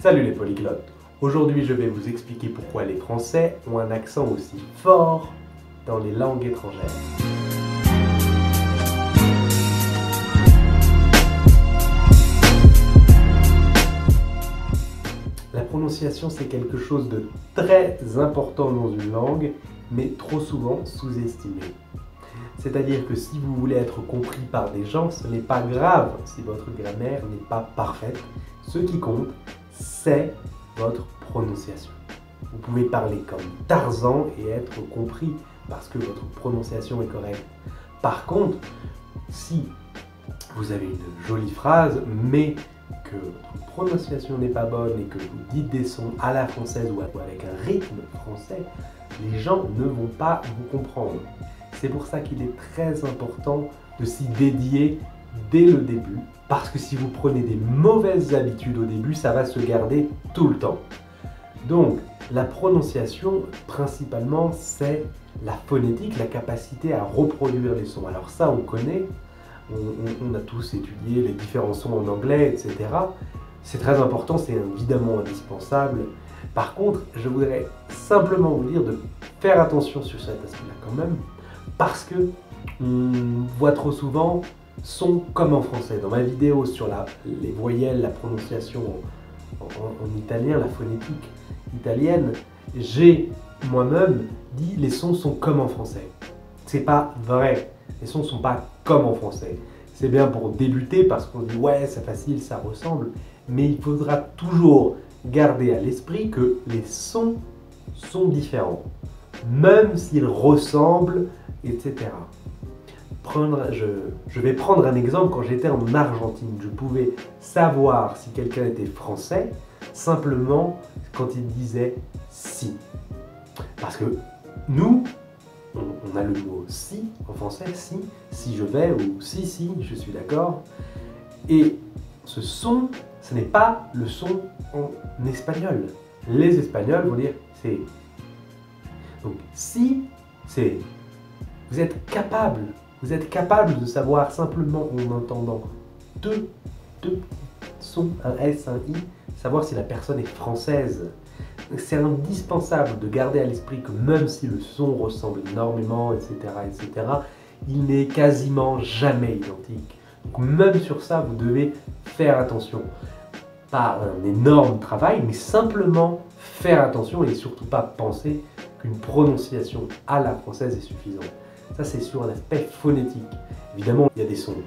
Salut les polyglottes! Aujourd'hui je vais vous expliquer pourquoi les Français ont un accent aussi fort dans les langues étrangères. La prononciation c'est quelque chose de très important dans une langue, mais trop souvent sous-estimé. C'est-à-dire que si vous voulez être compris par des gens, ce n'est pas grave si votre grammaire n'est pas parfaite. Ce qui compte, c'est votre prononciation. Vous pouvez parler comme Tarzan et être compris parce que votre prononciation est correcte. Par contre, si vous avez une jolie phrase, mais que votre prononciation n'est pas bonne et que vous dites des sons à la française ou avec un rythme français, les gens ne vont pas vous comprendre. C'est pour ça qu'il est très important de s'y dédier dès le début, parce que si vous prenez des mauvaises habitudes au début, ça va se garder tout le temps. Donc, la prononciation, principalement, c'est la phonétique, la capacité à reproduire les sons. Alors ça, on connaît, on a tous étudié les différents sons en anglais, etc. C'est très important, c'est évidemment indispensable. Par contre, je voudrais simplement vous dire de faire attention sur cet aspect-là quand même, parce que on voit trop souvent son comme en français. Dans ma vidéo sur les voyelles, la prononciation en italien, la phonétique italienne, j'ai moi-même dit les sons sont comme en français. C'est pas vrai, les sons sont pas comme en français. C'est bien pour débuter parce qu'on dit ouais c'est facile, ça ressemble, mais il faudra toujours garder à l'esprit que les sons sont différents, même s'ils ressemblent, etc. Je vais prendre un exemple. Quand j'étais en Argentine, je pouvais savoir si quelqu'un était français simplement quand il disait si. Parce que nous, on a le mot si en français, si je vais ou si je suis d'accord. Et ce son, ce n'est pas le son en espagnol. Les Espagnols vont dire c'est. Donc si, c'est. Vous êtes capable de savoir simplement en entendant deux sons, un S, un I, savoir si la personne est française. C'est indispensable de garder à l'esprit que même si le son ressemble énormément, etc., il n'est quasiment jamais identique. Donc même sur ça, vous devez faire attention. Pas un énorme travail, mais simplement faire attention et surtout pas penser qu'une prononciation à la française est suffisante. Ça, c'est sur l'aspect phonétique. Évidemment, il y a des sons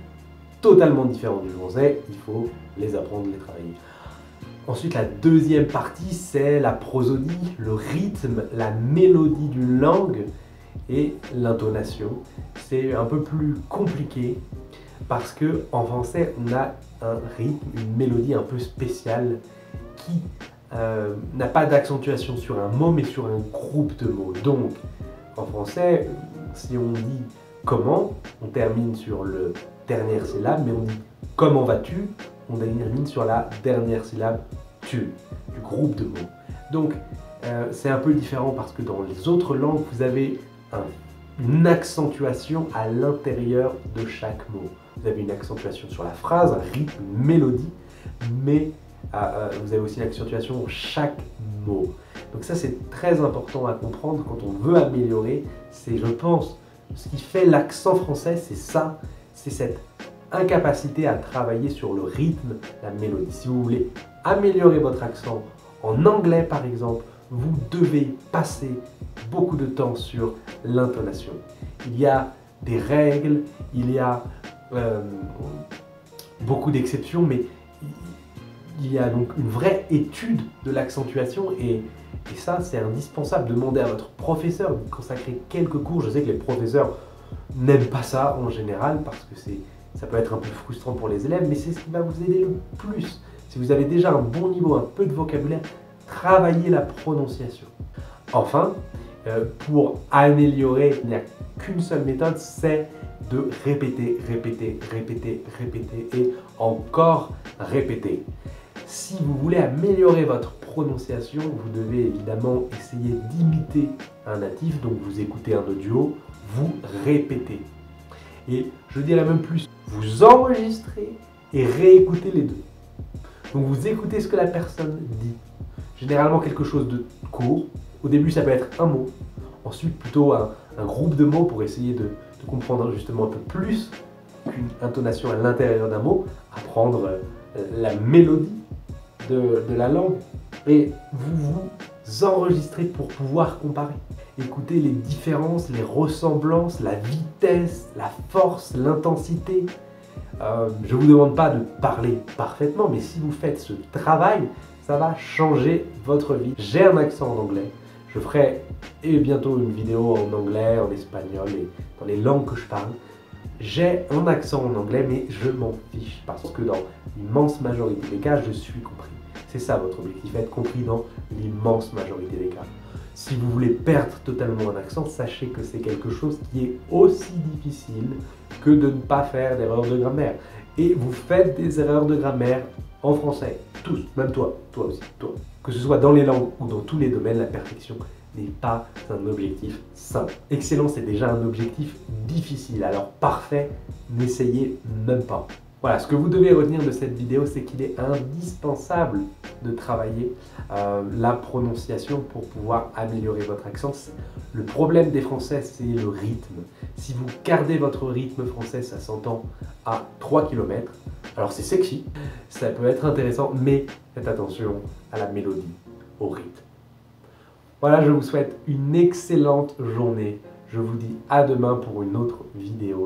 totalement différents du français, il faut les apprendre, les travailler. Ensuite, la deuxième partie, c'est la prosodie, le rythme, la mélodie d'une langue et l'intonation. C'est un peu plus compliqué parce que en français, on a un rythme, une mélodie un peu spéciale qui n'a pas d'accentuation sur un mot, mais sur un groupe de mots. Donc, en français, si on dit comment, on termine sur la dernière syllabe, mais on dit comment vas-tu, on termine sur la dernière syllabe tu, du groupe de mots. Donc c'est un peu différent parce que dans les autres langues, vous avez une accentuation à l'intérieur de chaque mot. Vous avez une accentuation sur la phrase, un rythme, une mélodie, mais vous avez aussi une accentuation dans chaque mot. Donc ça c'est très important à comprendre quand on veut améliorer. C'est, je pense, ce qui fait l'accent français, c'est ça, c'est cette incapacité à travailler sur le rythme, la mélodie. Si vous voulez améliorer votre accent en anglais par exemple, vous devez passer beaucoup de temps sur l'intonation. Il y a des règles, il y a beaucoup d'exceptions, mais il y a donc une vraie étude de l'accentuation et ça c'est indispensable. Demandez à votre professeur de consacrer quelques cours. Je sais que les professeurs n'aiment pas ça en général parce que ça peut être un peu frustrant pour les élèves, mais c'est ce qui va vous aider le plus. Si vous avez déjà un bon niveau, un peu de vocabulaire, travaillez la prononciation. Enfin, pour améliorer, il n'y a qu'une seule méthode, c'est de répéter et encore répéter. Si vous voulez améliorer votre prononciation, vous devez évidemment essayer d'imiter un natif, donc vous écoutez un audio, vous répétez. Et je dirais même plus, vous enregistrez et réécoutez les deux. Donc vous écoutez ce que la personne dit. Généralement quelque chose de court. Au début ça peut être un mot. Ensuite plutôt un groupe de mots pour essayer de comprendre justement un peu plus qu'une intonation à l'intérieur d'un mot. Apprendre la mélodie de la langue. Et vous vous enregistrez pour pouvoir comparer. Écoutez les différences, les ressemblances, la vitesse, la force, l'intensité. Je ne vous demande pas de parler parfaitement, mais si vous faites ce travail, ça va changer votre vie. J'ai un accent en anglais. Je ferai bientôt une vidéo en anglais, en espagnol et dans les langues que je parle. J'ai un accent en anglais, mais je m'en fiche parce que dans l'immense majorité des cas, je suis compris. C'est ça votre objectif, être compris dans l'immense majorité des cas. Si vous voulez perdre totalement un accent, sachez que c'est quelque chose qui est aussi difficile que de ne pas faire d'erreurs de grammaire. Et vous faites des erreurs de grammaire en français, tous, même toi aussi, toi. Que ce soit dans les langues ou dans tous les domaines, la perfection n'est pas un objectif simple. Excellence est déjà un objectif difficile, alors parfait, n'essayez même pas. Voilà, ce que vous devez retenir de cette vidéo, c'est qu'il est indispensable de travailler la prononciation pour pouvoir améliorer votre accent. Le problème des Français, c'est le rythme. Si vous gardez votre rythme français, ça s'entend à 3 km. Alors c'est sexy, ça peut être intéressant, mais faites attention à la mélodie, au rythme. Voilà, je vous souhaite une excellente journée. Je vous dis à demain pour une autre vidéo.